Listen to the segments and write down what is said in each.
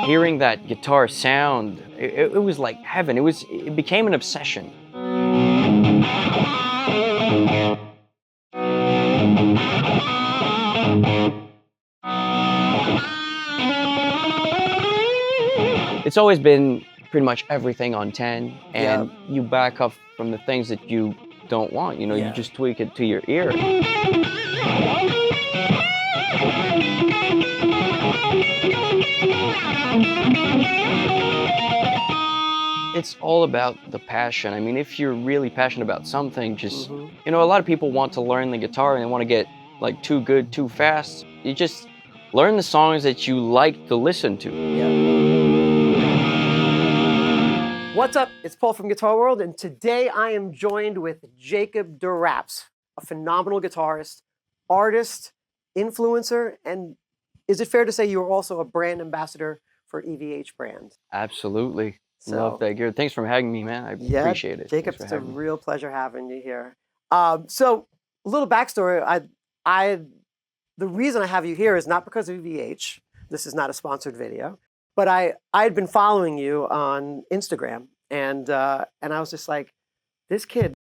Hearing that guitar sound, it was like heaven. It became an obsession. It's always been pretty much everything on 10, and you back up from the things that you don't want. You know, you just tweak it to your ear. It's all about the passion. I mean, if you're really passionate about something, just, you know, a lot of people want to learn the guitar and they want to get like too good, too fast. You just learn the songs that you like to listen to. What's up? It's Paul from Guitar World, and today I am joined with Jacob Deraps, a phenomenal guitarist, artist, influencer, and is it fair to say you're also a brand ambassador for EVH brand? Absolutely. Love that gear. Thanks for having me, man. I appreciate it. Jacob, it's a real pleasure having you here. So, a little backstory. The reason I have you here is not because of EVH. This is not a sponsored video. But I had been following you on Instagram, and I was just like, this kid,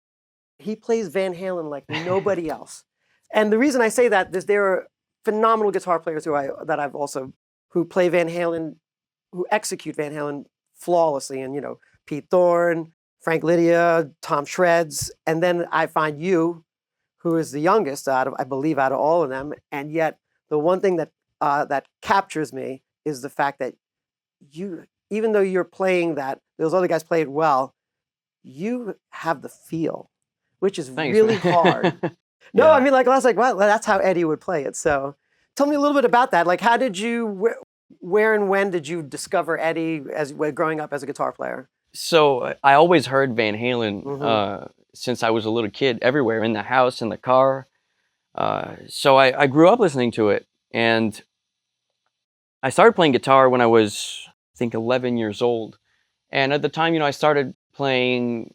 he plays Van Halen like nobody else. And the reason I say that is there are phenomenal guitar players who play Van Halen, who execute Van Halen flawlessly, and you know, Pete Thorne, Frank Lydia, Tom Shreds, and then I find you, who is the youngest out of all of them, and yet the one thing that that captures me is the fact that you, even though you're playing that, those other guys played well, you have the feel, which is really hard. No, I mean, like I was like, well, that's how Eddie would play it. So tell me a little bit about that. Like, how did you, where and when did you discover Eddie as growing up as a guitar player? So I always heard Van Halen since I was a little kid, everywhere, in the house, in the car. So I grew up listening to it, and I started playing guitar when I was, I think, 11 years old. And at the time, you know, I started playing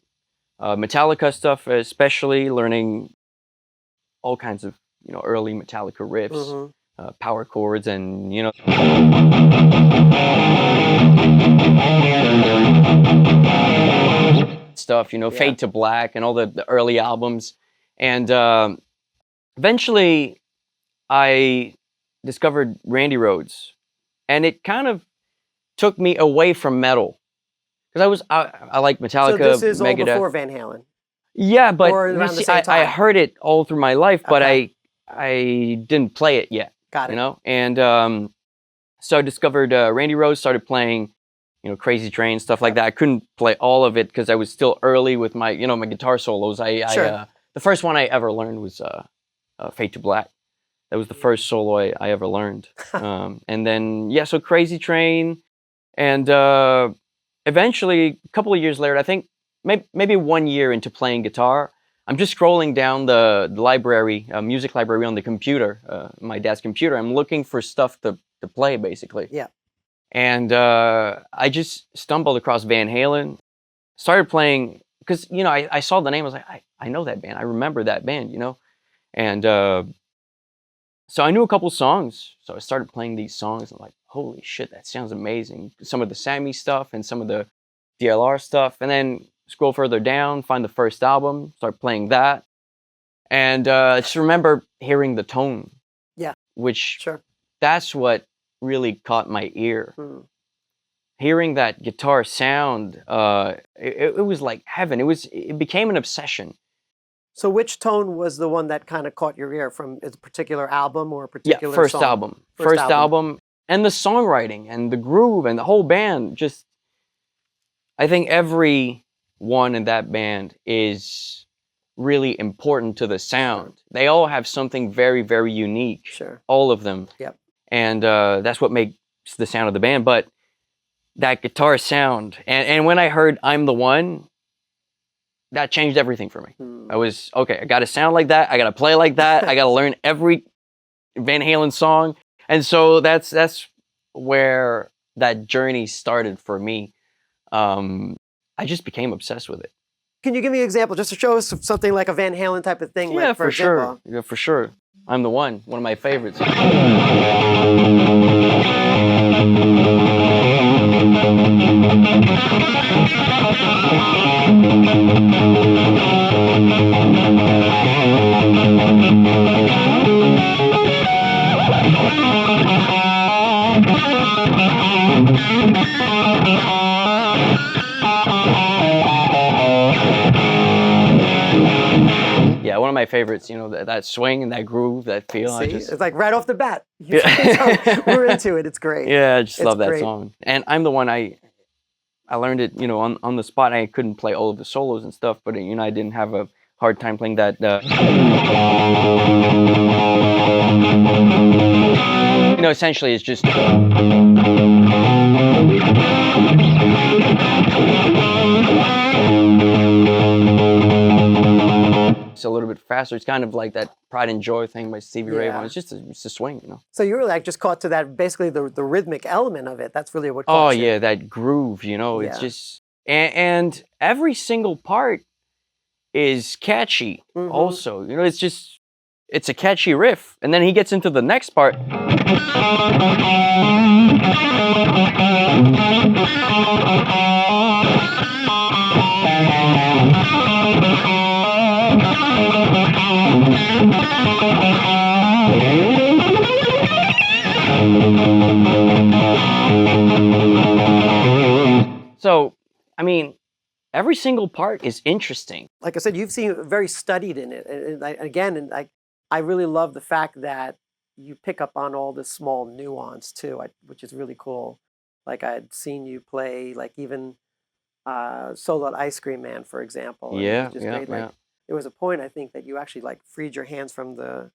Metallica stuff, especially learning all kinds of, you know, early Metallica riffs, power chords, and, you know, stuff, you know, Fade to Black and all the early albums. And eventually I discovered Randy Rhoads. And it kind of took me away from metal, because I like Metallica, so this is Megadeth. All before Van Halen. Yeah, but see, I heard it all through my life, but I didn't play it yet. Got it. You know, and so I discovered Randy Rhoads, started playing, you know, Crazy Train, stuff like that. I couldn't play all of it because I was still early with my, you know, my guitar solos. The first one I ever learned was Fade to Black. That was the first solo I ever learned. And then, yeah, so Crazy Train. And eventually, a couple of years later, I think maybe 1 year into playing guitar, I'm just scrolling down the library, music library on the computer, my dad's computer. I'm looking for stuff to play, basically. Yeah. And I just stumbled across Van Halen, started playing, because, you know, I saw the name. I was like, I know that band. I remember that band, you know. And so I knew a couple songs, so I started playing these songs. I'm like, holy shit, that sounds amazing. Some of the Sammy stuff and some of the DLR stuff. And then scroll further down, find the first album, start playing that. And I just remember hearing the tone. Yeah. Which, that's what really caught my ear. Hearing that guitar sound, it was like heaven. It became an obsession. So which tone was the one that kind of caught your ear, from a particular album or a particular first song? album. First album. And the songwriting and the groove and the whole band. Just, I think everyone in that band is really important to the sound. They all have something very, very unique. All of them. Yep. And that's what makes the sound of the band. But that guitar sound, and when I heard I'm the One, that changed everything for me. I was, okay, I got to sound like that. I got to play like that. I got to learn every Van Halen song. And so that's where that journey started for me. I just became obsessed with it. can you give me an example just to show us something like a Van Halen type of thing? Yeah, like, for example? sure. Yeah, for sure. I'm the one of my favorites. Yeah, one of my favorites, you know, that swing and that groove, that feel. See, it's like right off the bat. So we're into it. It's great. Yeah, I just love that great. song. And I'm the one, I learned it, you know, on the spot. I couldn't play all of the solos and stuff, but, you know, I didn't have a hard time playing that. You know, essentially it's just... It's a little bit faster. It's kind of like that Pride and Joy thing by Stevie Ray Vaughan. It's just a swing, you know. So you were like just caught to that, basically the rhythmic element of it. That's really what caught you. Yeah, that groove, you know. It's just... And every single part is catchy also. You know, it's a catchy riff. And then he gets into the next part. So, I mean, every single part is interesting. Like I said, you've seen very studied in it. And I really love the fact that you pick up on all this small nuance too, which is really cool. Like I'd seen you play, like even solo at Ice Cream Man, for example. Yeah, There was a point, I think, that you actually like freed your hands from the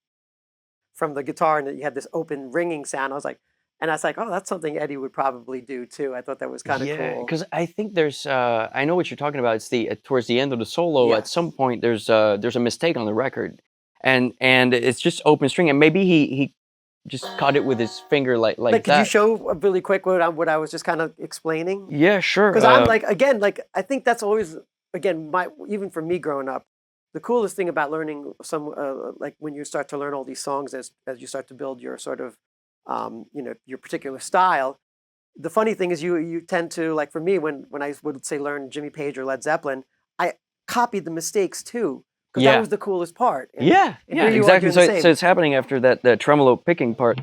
guitar and that you had this open ringing sound. I was like, oh, that's something Eddie would probably do too. I thought that was kind of cool. Yeah, because I think there's, I know what you're talking about. It's towards the end of the solo. At some point, there's a mistake on the record, and it's just open string, and maybe he just caught it with his finger like that. Could you show really quick what I was just kind of explaining? Yeah, sure. Because I'm like, again, like I think that's always, again, even for me growing up, the coolest thing about learning like when you start to learn all these songs as you start to build your sort of you know, your particular style. The funny thing is you tend to, like for me, when I would say learn Jimmy Page or Led Zeppelin, I copied the mistakes too, because that was the coolest part. And, exactly. So it's happening after that tremolo picking part.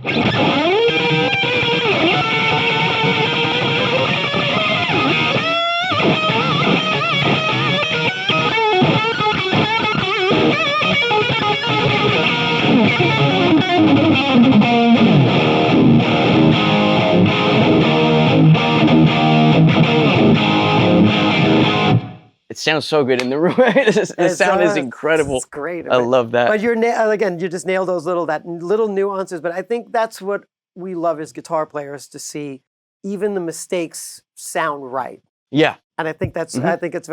It sounds so good in the room. The sound is incredible. It's great. I love that. But again, you just nailed those little nuances. But I think that's what we love as guitar players, to see even the mistakes sound right. Yeah. And I think I think it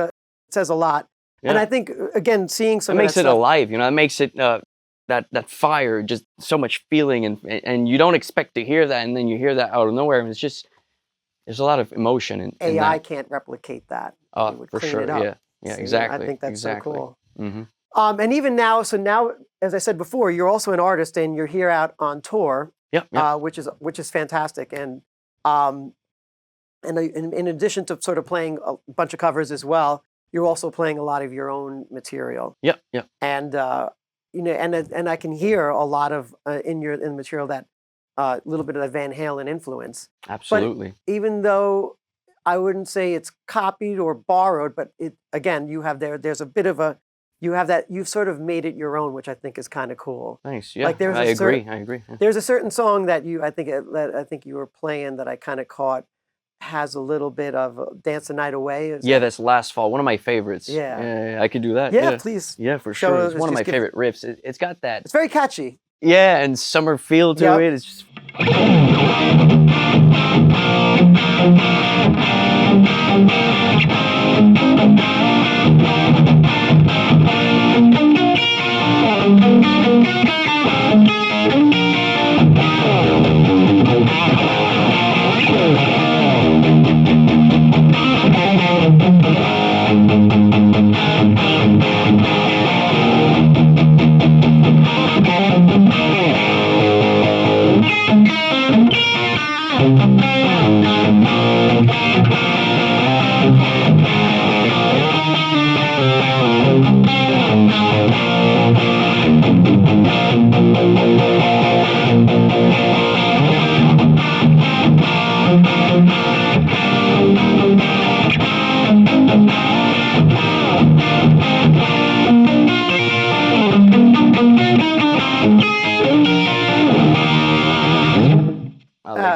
says a lot. Yeah. And I think, again, seeing some it makes it alive, you know. It makes it that fire, just so much feeling, and you don't expect to hear that, and then you hear that out of nowhere, and it's just, there's a lot of emotion in AI that. can't replicate that. For sure. Yeah, exactly. I think that's so cool. Mm-hmm. And even now, as I said before, you're also an artist, and you're here out on tour. Yeah. Which is fantastic, and in addition to sort of playing a bunch of covers as well, you're also playing a lot of your own material. Yeah. And you know, and I can hear a lot of in the material that a little bit of that Van Halen influence. Absolutely. But even though I wouldn't say it's copied or borrowed, but again, you have there's a bit of you've sort of made it your own, which I think is kind of cool. Thanks. Yeah. Like I agree. Yeah. There's a certain song that I think you were playing that I kind of caught has a little bit of Dance the Night Away. That's Last Fall, one of my favorites. Yeah. I could do that. Yeah, please. Yeah, for sure. It's one of my favorite riffs. It's got that. It's very catchy. Yeah, and summer feel to it. It's just...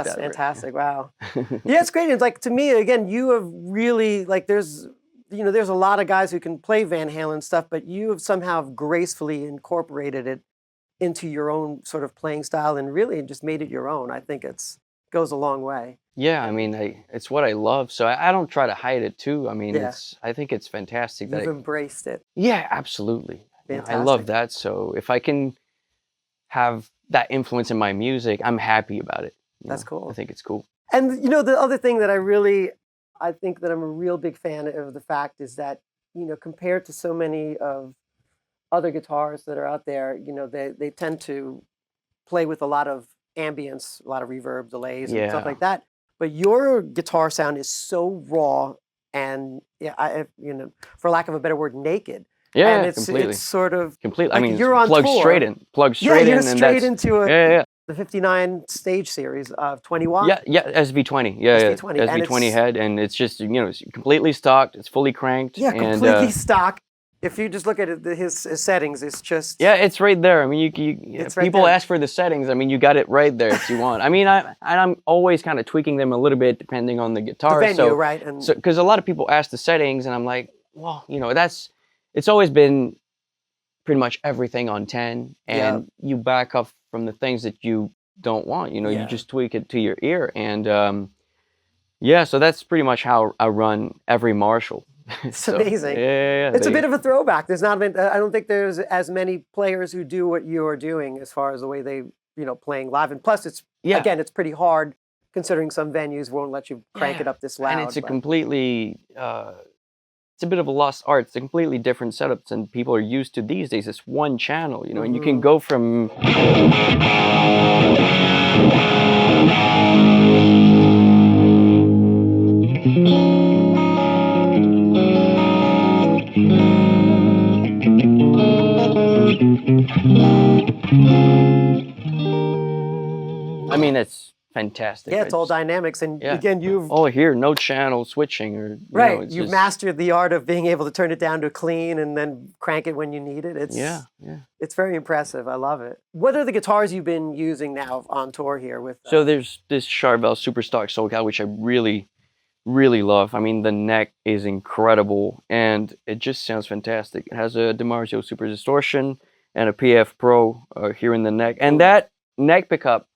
That's fantastic. Wow. Yeah, it's great. It's like, to me, again, you have really, like, there's a lot of guys who can play Van Halen stuff, but you have somehow gracefully incorporated it into your own sort of playing style and really just made it your own. I think goes a long way. Yeah, I mean, it's what I love, so I don't try to hide it too. I mean, Yeah. I think it's fantastic that You've embraced it. yeah, absolutely. Fantastic. I love that. So if I can have that influence in my music, I'm happy about it. That's cool. I think it's cool. And the other thing that I think that I'm a real big fan of the fact is that, compared to so many of other guitars that are out there, they tend to play with a lot of ambience, a lot of reverb, delays, and stuff like that. But your guitar sound is so raw and, for lack of a better word, naked. Yeah, and completely. It's sort of completely. like I mean, you're on plug tour. straight in, You're and straight into yeah. the 59 stage series of 20 watt. Yeah, SV20. Yeah, SV20. SV20 head, and it's just it's completely stocked. It's fully cranked. Yeah, and, completely stock. If you just look at his settings, it's just it's right there. I mean, people ask for the settings. I mean, you got it right there if you want. I mean, I'm always kind of tweaking them a little bit depending on the guitar. The venue, right? And so because a lot of people ask the settings, and I'm like, well, it's always been pretty much everything on 10, and you back up from the things that you don't want. You just tweak it to your ear, and so that's pretty much how I run every Marshall. It's amazing. Yeah. It's a bit of a throwback. I don't think there's as many players who do what you are doing as far as the way they, playing live. And plus, again, it's pretty hard considering some venues won't let you crank it up this loud. And it's completely, it's a bit of a lost art. It's a completely different setup than people are used to these days. It's one channel, and you can go from. I mean, it's fantastic. Yeah, it's all dynamics, and again, you've here, no channel switching or you've mastered the art of being able to turn it down to clean and then crank it when you need it. It's very impressive. I love it. What are the guitars you've been using now on tour here with? So there's this Charvel Superstock SoCal, which I really, really love. I mean, the neck is incredible, and it just sounds fantastic. It has a DiMarzio Super Distortion and a PF Pro here in the neck, and that neck pickup,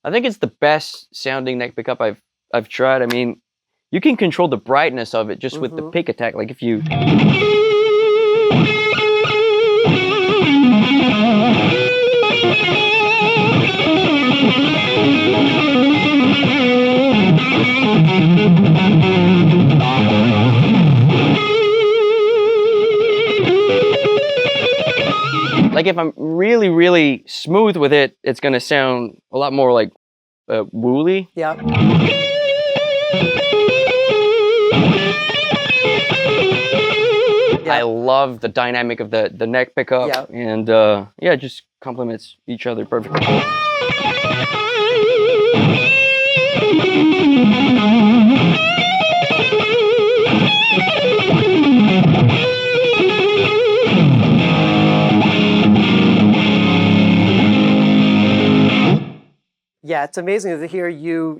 I think it's the best sounding neck pickup I've tried. I mean, you can control the brightness of it just with the pick attack. Like if you like if I'm really, really smooth with it, it's gonna sound a lot more like woolly. Yeah. I love the dynamic of the neck pickup, and it just complements each other perfectly. Yeah, it's amazing to hear you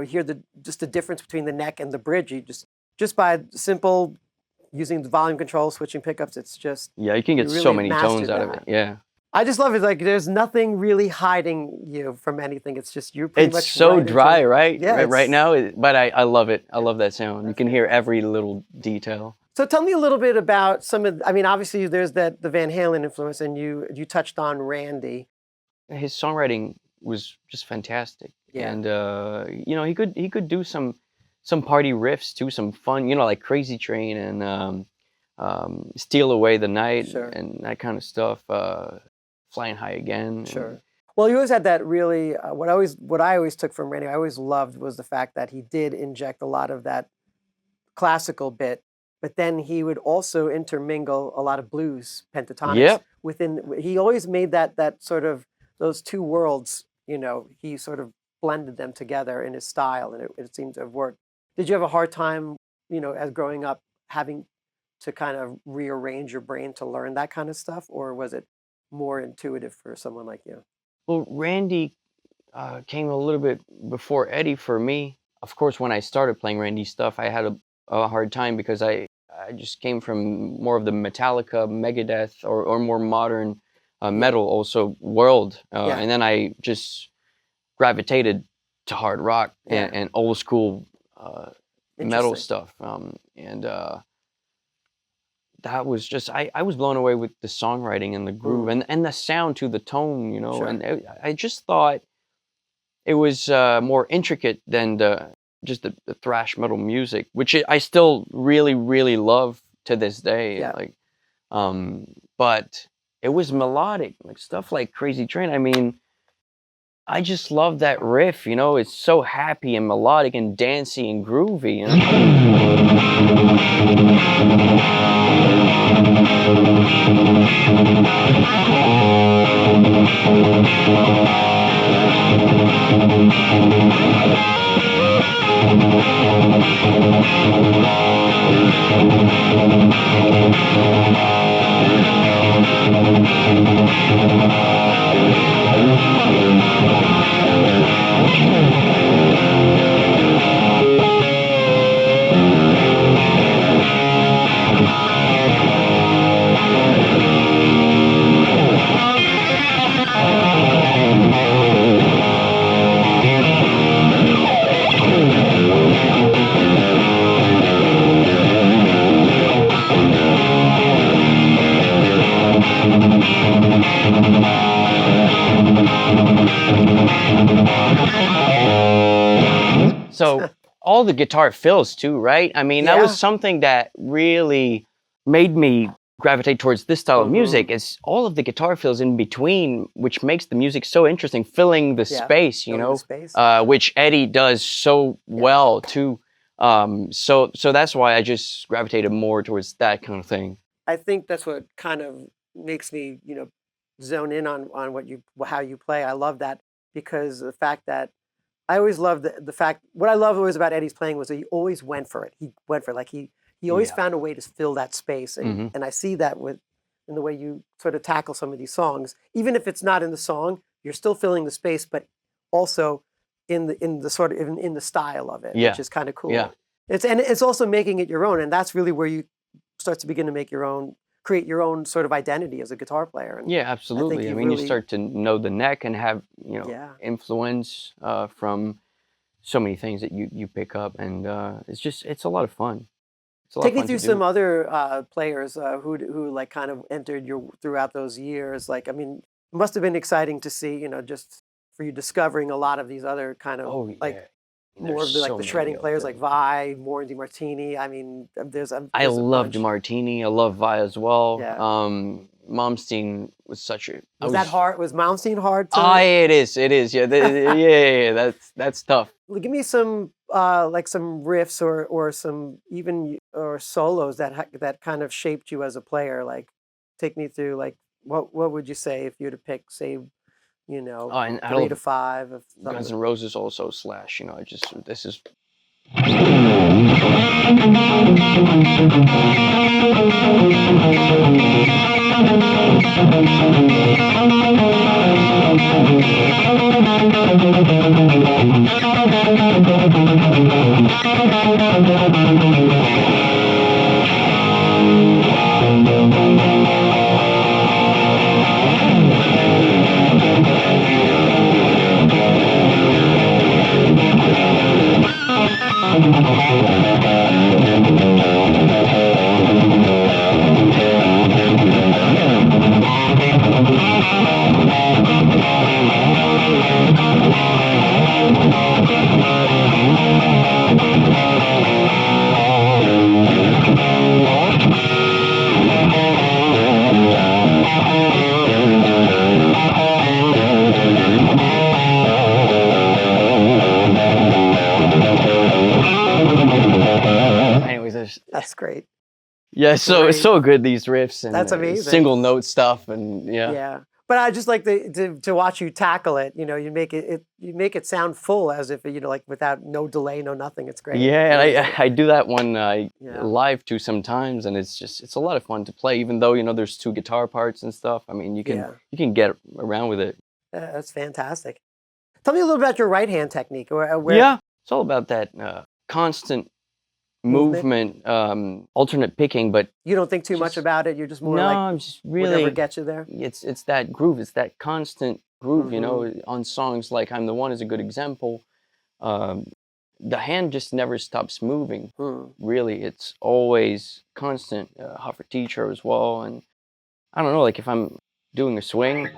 hear just the difference between the neck and the bridge. You just by simple using the volume control, switching pickups, it's just you can get really so many tones out of it. Yeah. I just love it. Like there's nothing really hiding you from anything. It's just you're pretty much. It's so dry, right? Yeah, right now, but I love it. I love that sound. You can hear every little detail. So tell me a little bit about some of. I mean, obviously there's the Van Halen influence, and you touched on Randy. His songwriting was just fantastic, and he could do some party riffs too, some fun, like Crazy Train and Steal Away the Night and that kind of stuff. Flying High Again. Sure. Well, you always had that really. What I always took from Randy, I always loved was the fact that he did inject a lot of that classical bit, but then he would also intermingle a lot of blues pentatonics within. He always made that sort of those two worlds. He sort of blended them together in his style, and it seemed to have worked. Did you have a hard time, as growing up, having to kind of rearrange your brain to learn that kind of stuff, or was it more intuitive for someone like you? Well, Randy came a little bit before Eddie for me. Of course, when I started playing Randy stuff, I had a hard time because I just came from more of the Metallica, Megadeth, or more modern metal also world. And then I just gravitated to hard rock and old school metal stuff. And that was just, I was blown away with the songwriting and the groove and the sound to the tone, you know. And I just thought it was more intricate than just the thrash metal music, which I still really, really love to this day. Like, but it was melodic, like stuff like Crazy Train. I mean, I just love that riff, you know. It's so happy and melodic and dancey and groovy, you So all the guitar fills too, right? I mean, that was something that really made me gravitate towards this style of music, is all of the guitar fills in between, which makes the music so interesting, filling the space, you know, which Eddie does so well too. So that's why I just gravitated more towards that kind of thing. I think that's what kind of makes me, you know, zone in on how you play. I love that, because the fact that I always loved the fact, what I love always about Eddie's playing was that he always went for it. He went for it. Like he always found a way to fill that space. And, and I see that in the way you sort of tackle some of these songs. Even if it's not in the song, you're still filling the space, but also in the sort of in the style of it, which is kind of cool. It's also making it your own. And that's really where you start to begin to make your own, create your own sort of identity as a guitar player. And absolutely. I mean, you start to know the neck and have, you know, influence from so many things that you pick up, and it's a lot of fun. Take me through some other players who like kind of entered throughout those years. Like, I mean, it must have been exciting to see, you know, just for you discovering a lot of these other kind of like more of the shredding players like Vi, Warren DeMartini. I mean, I love DeMartini. I love Vi as well. Malmsteen was such a... Was that hard? Was Malmsteen hard too? It is. Yeah. That's tough. Well, give me some like some riffs or some or solos that kind of shaped you as a player. Like, take me through, like, what would you say if you were to pick, say, you know, 3 to 5 of Guns N' Roses also, Slash, you know, this is... That's great. Yeah, it's so good, these riffs, and that's amazing. Single note stuff, and yeah. But I just like to watch you tackle it. You know, you make it sound full, as if, you know, like without no delay, no nothing. It's great. Yeah, and I do that one live too sometimes, and it's a lot of fun to play. Even though, you know, there's 2 guitar parts and stuff. I mean, you can get around with it. That's fantastic. Tell me a little about your right hand technique. Yeah, it's all about that constant movement, alternate picking, but you don't think too much about it. You're just more like I'm just really whatever gets you there. It's that groove. It's that constant groove. You know, on songs like "I'm the One" is a good example. The hand just never stops moving. Really, it's always constant. Hoffer Teacher as well, and I don't know, like if I'm doing a swing.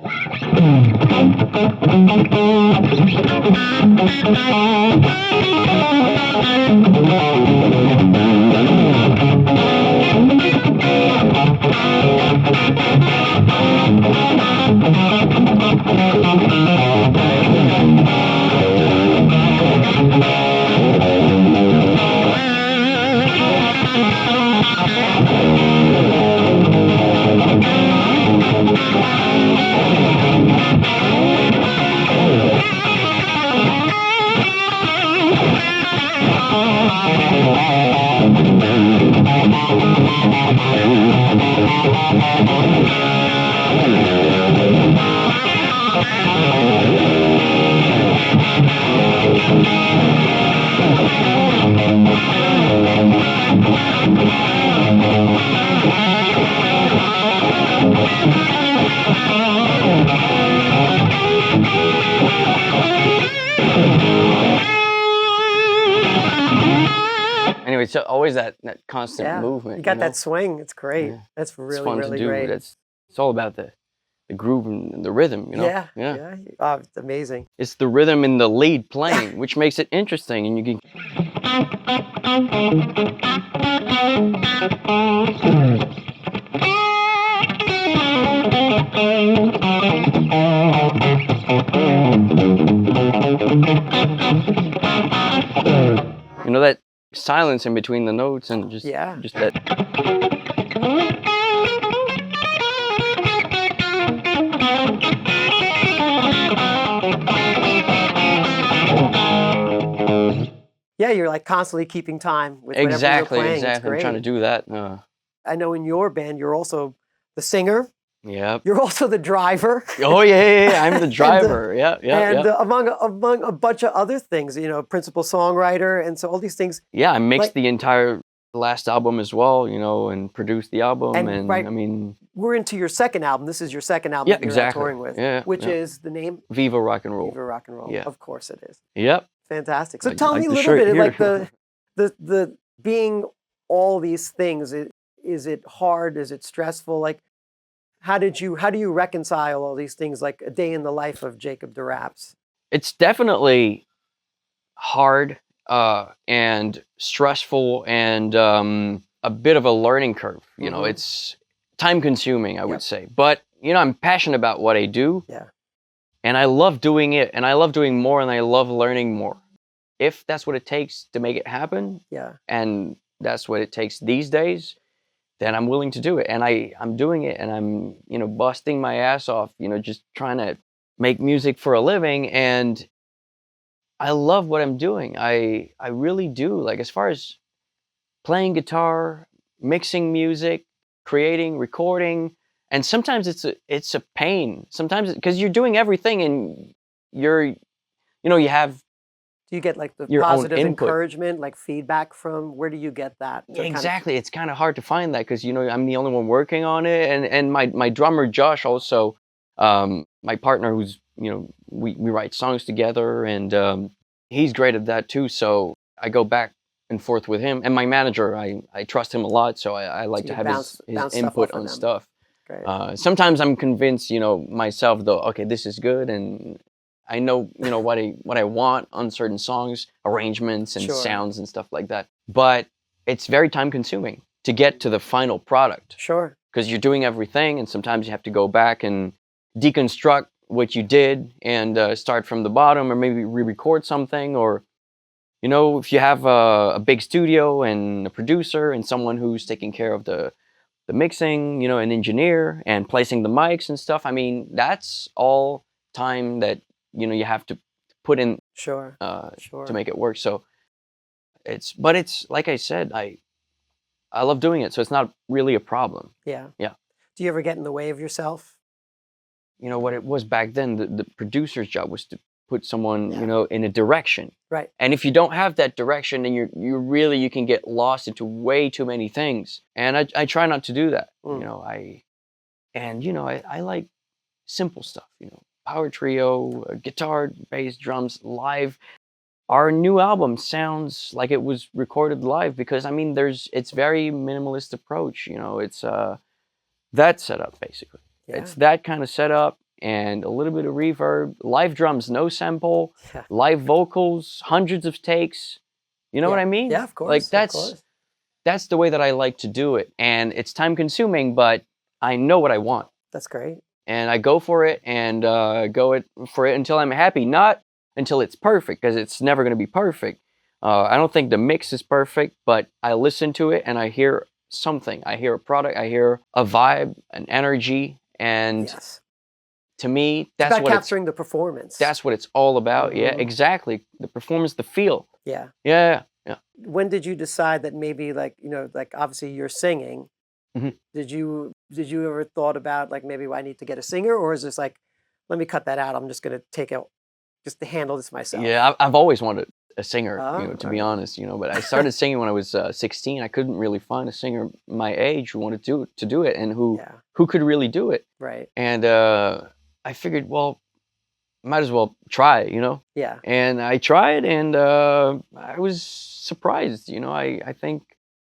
Anyway, so always that constant movement. You got that swing. It's great. Yeah. That's really, it's fun really to do. great. It's all about the groove and the rhythm, you know? Yeah. Oh, it's amazing. It's the rhythm in the lead playing, which makes it interesting, and you can... You know, that silence in between the notes and just that. Yeah, you're like constantly keeping time with whatever you're playing. Exactly. I'm trying to do that. I know in your band, you're also the singer. Yep. You're also the driver. Oh yeah. I'm the driver. And among a bunch of other things, you know, principal songwriter, and so all these things. Yeah, I mixed the entire last album as well, you know, and produced the album, and I mean, we're into your second album. This is your second album that you're touring with, which is the name Viva Rock and Roll. Viva Rock and Roll. Yeah. Of course it is. Yep. Fantastic. So tell me a little bit, like the being all these things. Is it hard? Is it stressful? Like, how do you reconcile all these things, like a day in the life of Jacob Deraps? It's definitely hard and stressful and a bit of a learning curve. You know, it's time consuming, I would say. But, you know, I'm passionate about what I do. Yeah. And I love doing it, and I love doing more, and I love learning more. If that's what it takes to make it happen, and that's what it takes these days, then I'm willing to do it. And I'm doing it, and I'm, you know, busting my ass off, you know, just trying to make music for a living. And I love what I'm doing. I really do. Like, as far as playing guitar, mixing music, creating, recording, and sometimes it's a pain. Sometimes because you're doing everything, and you have. Do you get like the your positive own input. Encouragement, like feedback from? Where do you get that? Exactly. It's kind of hard to find that because, you know, I'm the only one working on it, and my drummer Josh also, my partner, who's, you know, we write songs together, and he's great at that too. So I go back and forth with him, and my manager, I trust him a lot, so I like to have his input on stuff. Sometimes I'm convinced, you know, myself though, okay, this is good, and I know, you know, what I want on certain songs, arrangements and sounds and stuff like that. But it's very time consuming to get to the final product. Sure. Because you're doing everything, and sometimes you have to go back and deconstruct what you did and start from the bottom, or maybe re-record something, or, you know, if you have a big studio and a producer and someone who's taking care of the mixing, you know, an engineer and placing the mics and stuff. I mean, that's all time that, you know, you have to put in to make it work. So it's like I said, I love doing it, so it's not really a problem. Yeah. Yeah. Do you ever get in the way of yourself? You know what it was back then, the producer's job was to put someone, you know, in a direction. Right. And if you don't have that direction, then you can get lost into way too many things. And I try not to do that. You know, I like simple stuff, you know, power trio, guitar, bass, drums, live. Our new album sounds like it was recorded live because I mean it's very minimalist approach, you know, it's that setup basically. Yeah. It's that kind of setup and a little bit of reverb, live drums, no sample, live vocals, hundreds of takes. You know what I mean? Yeah, of course. Like that's the way that I like to do it. And it's time consuming, but I know what I want. That's great. And I go for it and for it until I'm happy, not until it's perfect, because it's never going to be perfect. I don't think the mix is perfect, but I listen to it and I hear something. I hear a product, I hear a vibe, an energy, and to me, that's about capturing the performance. That's what it's all about. Yeah, exactly. The performance, the feel. Yeah. Yeah. When did you decide that maybe, like, you know, like obviously you're singing? Did you ever thought about like maybe I need to get a singer, or is this like, let me cut that out? I'm just gonna take out just to handle this myself. Yeah, I've always wanted a singer, you know, to be honest, you know. But I started singing when I was 16. I couldn't really find a singer my age who wanted to do it and who could really do it. Right. And I figured, well, might as well try it, you know. Yeah. And I tried, and I was surprised. You know, I think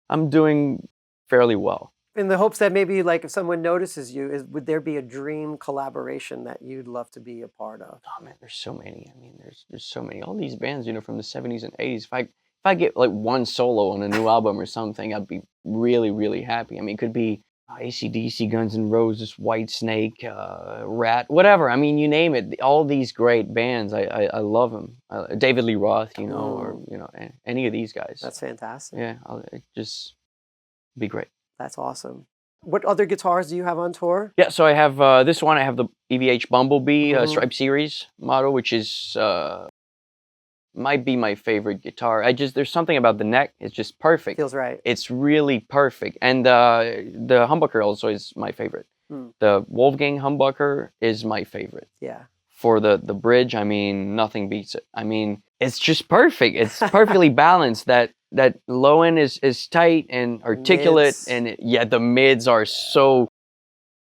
I'm doing fairly well. In the hopes that maybe, like, if someone notices you, would there be a dream collaboration that you'd love to be a part of? Oh man, there's so many. I mean, there's so many. All these bands, you know, from the 70s and 80s. If I get like one solo on a new album or something, I'd be really, really happy. I mean, it could be AC/DC, Guns N' Roses, Whitesnake, Rat, whatever. I mean, you name it. All these great bands, I love them. David Lee Roth, you know, or you know, any of these guys. That's fantastic. Yeah, it just be great. That's awesome. What other guitars do you have on tour? Yeah, so I have this one. I have the EVH Bumblebee Stripe Series model, which is might be my favorite guitar. There's something about the neck. It's just perfect. Feels right. It's really perfect. And the humbucker also is my favorite. The Wolfgang humbucker is my favorite. Yeah. For the bridge, I mean, nothing beats it. I mean, it's just perfect. It's perfectly balanced. That low end is tight and articulate, and the mids are so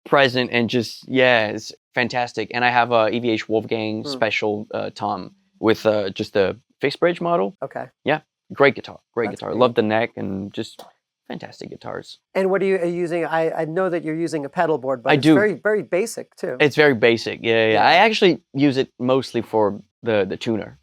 present and just it's fantastic. And I have a EVH Wolfgang special tom with just a fixed bridge model. Okay. Yeah, great guitar, great guitar. Love the neck and just fantastic guitars. And what are you using? I know that you're using a pedal board, but I it's do. very, very basic too. It's very basic. Yeah. I actually use it mostly for the tuner.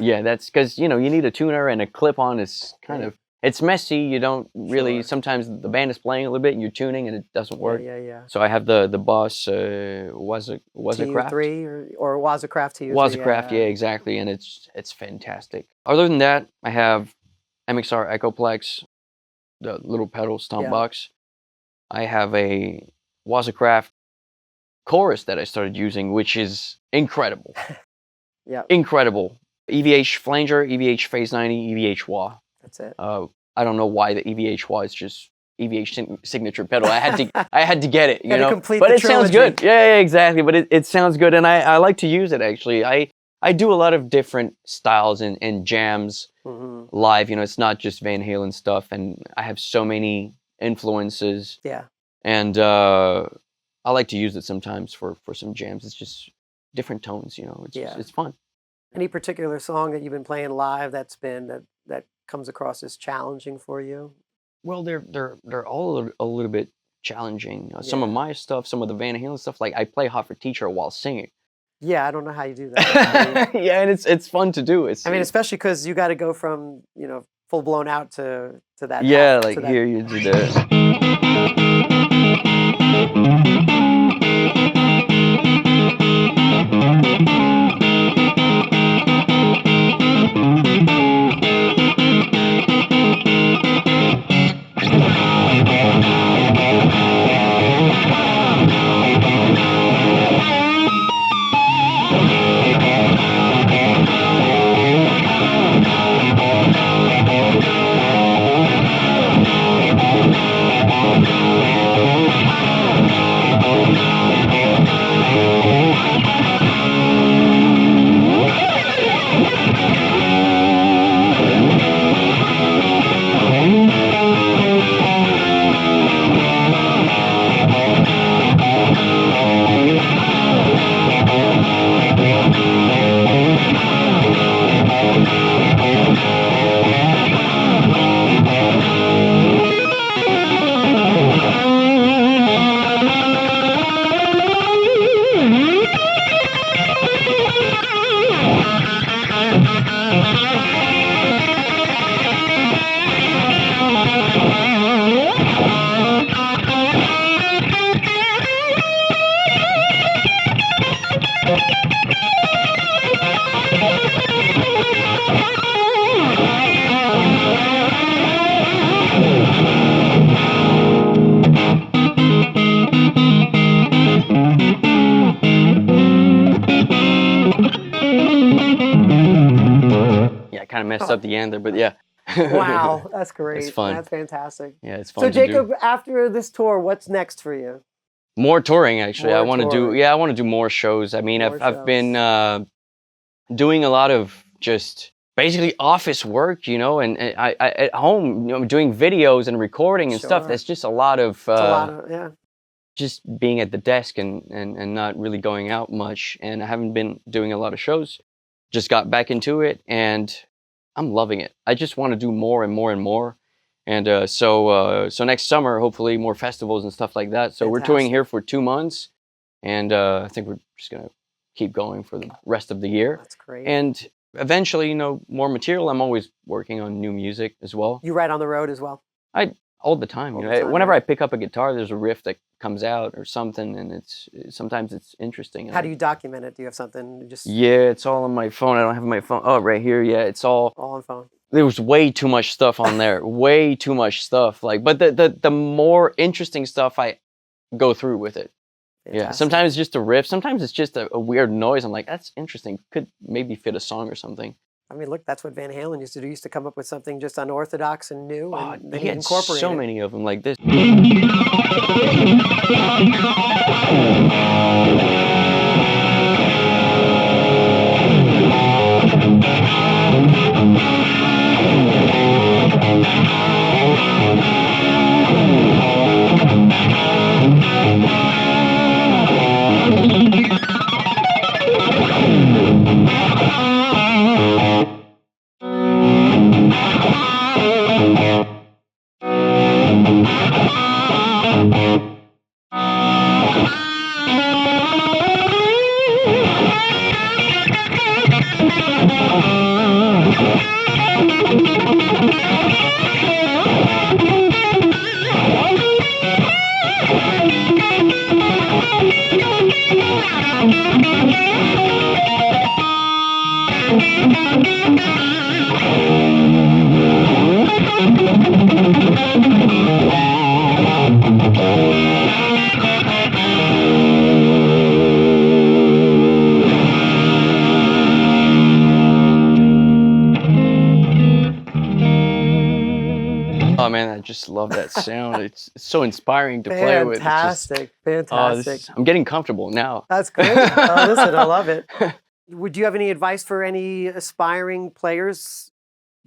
Yeah, that's because, you know, you need a tuner, and a clip-on is kind of, it's messy. You don't really, sometimes the band is playing a little bit and you're tuning and it doesn't work. Yeah. So I have the Boss Wazacraft. TU3 or Wazacraft TU3. Wazacraft, yeah, exactly. And it's fantastic. Other than that, I have MXR Echoplex, the little pedal stomp box. I have a Wazacraft chorus that I started using, which is incredible. Incredible. EVH Flanger, EVH Phase 90, EVH Wah. That's it. I don't know why the EVH Wah is just EVH signature pedal. I had to get it, you know. But it sounds good. Yeah, exactly. But it sounds good, and I like to use it actually. I do a lot of different styles and jams live. You know, it's not just Van Halen stuff, and I have so many influences. Yeah. And I like to use it sometimes for some jams. It's just different tones, you know. It's fun. Any particular song that you've been playing live that's been that comes across as challenging for you? Well, they're all a little bit challenging. Some of my stuff, some of the Van Halen stuff, like I play Hot for Teacher while singing. Yeah, I don't know how you do that. Yeah, and it's fun to do. I mean, especially because you got to go from, you know, full blown out to that. Yeah, like here you do that. Yeah, I kind of messed up the end there, but yeah. Wow, that's great. It's fun. That's fantastic. Yeah, it's fun So to Jacob, do. after this tour, what's next for you? More touring, actually. I More want to do. touring. Yeah, I want to do more shows. I mean, More I've been shows. doing a lot of just basically office work, you know, and I at home, you know, doing videos and recording and stuff. Sure. That's just a lot of It's a lot of, yeah. just being at the desk and not really going out much. And I haven't been doing a lot of shows. Just got back into it, and I'm loving it. I just want to do more and more and more. And so next summer, hopefully more festivals and stuff like that. So we're touring here for 2 months, and I think we're just gonna keep going for the rest of the year. That's great. And eventually, you know, more material. I'm always working on new music as well. You write on the road as well? All the time. All You the know, time, whenever right? I pick up a guitar, there's a riff that comes out or something, and sometimes it's interesting. How do you document it? Do you have something just Yeah, it's all on my phone. I don't have my phone. Oh, right here. Yeah, it's all on phone? there was way too much stuff on there. Way too much stuff. Like, but the more interesting stuff I go through with it. Yeah. Fantastic. Sometimes it's just a riff. Sometimes it's just a weird noise. I'm like, that's interesting. Could maybe fit a song or something. I mean, look, that's what Van Halen used to do. He used to come up with something just unorthodox and new, Oh, and then he he'd had incorporate so it. many of them like this. Oh man, I just love that sound. It's so inspiring to play with. It's just, Fantastic. I'm getting comfortable now. That's great. Listen, I love it. Would you have any advice for any aspiring players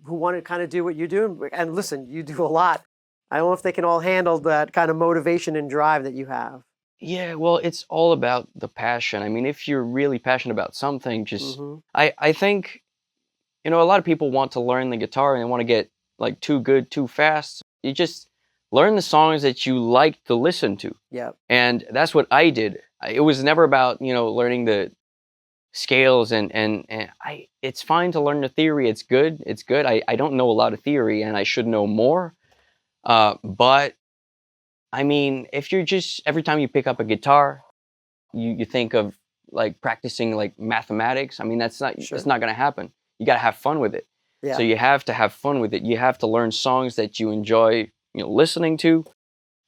who want to kind of do what you do? And listen, you do a lot. I don't know if they can all handle that kind of motivation and drive that you have. Yeah, well, it's all about the passion. I mean, if you're really passionate about something, just I think, you know, a lot of people want to learn the guitar and they want to get like too good too fast. You just learn the songs that you like to listen to. Yeah. And that's what I did. It was never about, you know, learning the scales and it's fine to learn the theory. It's good. It's good. I don't know a lot of theory and I should know more. But I mean, if you're just every time you pick up a guitar, you think of like practicing like mathematics. I mean, that's not it's not going to happen. You got to have fun with it. Yeah. So you have to have fun with it. You have to learn songs that you enjoy, you know, listening to,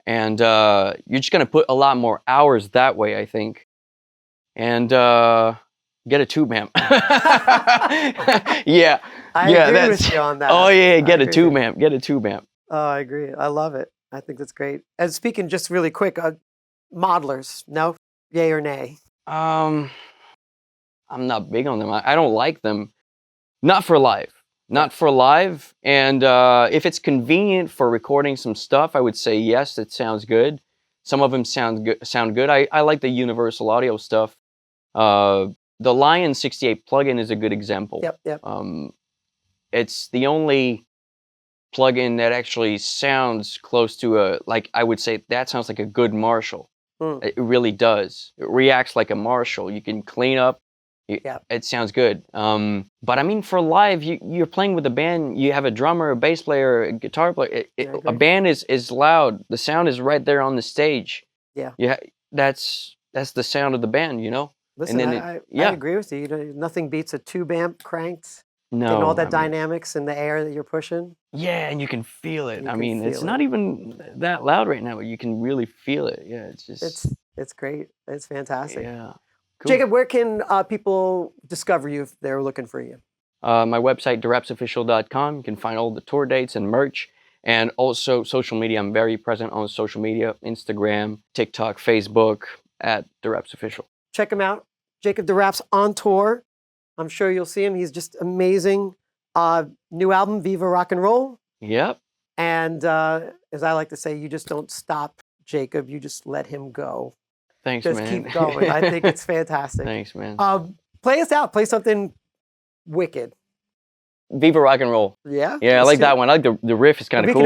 and you're just going to put a lot more hours that way, I think. And get a tube amp. Yeah. I agree with you on that. Oh yeah, get a tube amp. Get a tube amp. Oh, I agree. I love it. I think that's great. And speaking just really quick, modelers, no? Yay or nay? I'm not big on them. I don't like them. Not for live. Not for live. And if it's convenient for recording some stuff, I would say yes, it sounds good. Some of them sound good. I like the Universal Audio stuff. The Lion 68 plugin is a good example. Yep. It's the only plugin that actually sounds close to a, like I would say that sounds like a good Marshall. It really does. It reacts like a Marshall. You can clean up. It sounds good. But I mean, for live, you're playing with a band. You have a drummer, a bass player, a guitar player. A band is loud. The sound is right there on the stage. Yeah. That's the sound of the band, you know. Listen, and then I agree with you. Nothing beats a tube amp cranked, no, getting all that I mean, dynamics in the air that you're pushing. yeah, and you can feel it. You I can mean, it's feel not it. even that loud right now, but you can really feel it. Yeah, it's just It's great. It's fantastic. yeah, cool. Jacob, where can people discover you if they're looking for you? My website, derapsofficial.com. You can find all the tour dates and merch. And also social media. I'm very present on social media, Instagram, TikTok, Facebook, at Deraps Official. Check him out. Jacob Deraps on tour. I'm sure you'll see him. He's just amazing. New album, Viva Rock and Roll. Yep. And as I like to say, you just don't stop Jacob. You just let him go. Thanks, Just man. keep going. I think it's fantastic. Thanks, man. Play us out. Play something wicked. Viva Rock and Roll. Yeah? Yeah, I like that one. I like the riff. Is kind of cool.